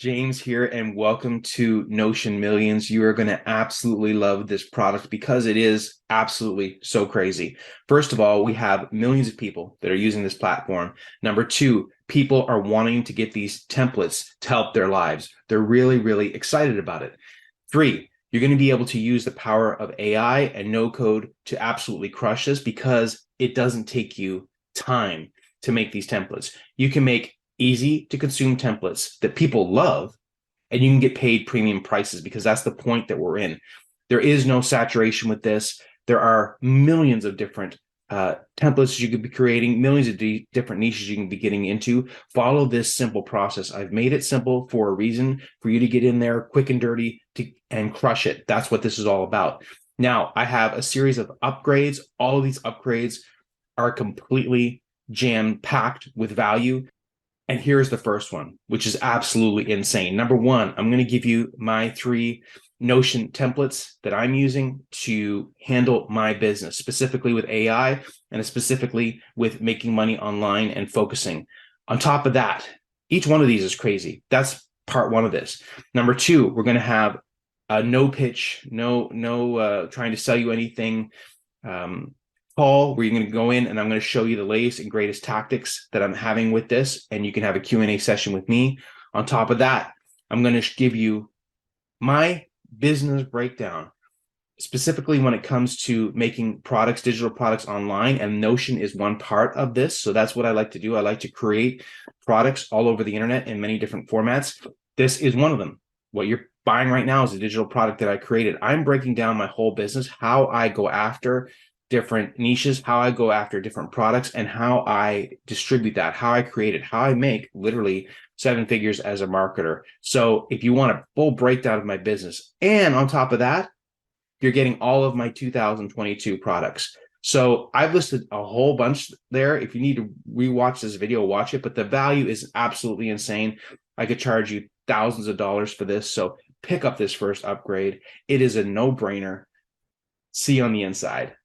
James here, and welcome to Notion Millions. You are going to absolutely love this product because it is absolutely so crazy. First of all, we have millions of people that are using this platform. Number two, people are wanting to get these templates to help their lives. They're really, really excited about it. Three, you're going to be able to use the power of AI and no code to absolutely crush this because it doesn't take you time to make these templates. You can make easy to consume templates that people love, and you can get paid premium prices because that's the point that we're in. There is no saturation with this. There are millions of different templates you could be creating, millions of different niches you can be getting into. Follow this simple process. I've made it simple for a reason, for you to get in there quick and dirty and crush it. That's what this is all about. Now, I have a series of upgrades. All of these upgrades are completely jam-packed with value. And here's the first one, which is absolutely insane. Number one, I'm going to give you my 3 Notion templates that I'm using to handle my business, specifically with AI and specifically with making money online and focusing. On top of that, each one of these is crazy. That's part one of this. Number two, we're going to have no pitch, no trying to sell you anything. Call where you're going to go in and I'm going to show you the latest and greatest tactics that I'm having with this, and you can have a Q&A session with me. On top of that, I'm going to give you my business breakdown, specifically when it comes to making products, digital products online, and Notion is one part of this. So that's what I like to do. I like to create products all over the internet in many different formats. This is one of them. What you're buying right now is a digital product that I created. I'm breaking down my whole business, how I go after different niches, how I go after different products, and how I distribute that, how I create it, how I make literally 7 figures as a marketer. So if you want a full breakdown of my business, and on top of that, you're getting all of my 2022 products. So I've listed a whole bunch there. If you need to rewatch this video, watch it, but the value is absolutely insane. I could charge you thousands of dollars for this. So pick up this first upgrade. It is a no-brainer. See you on the inside.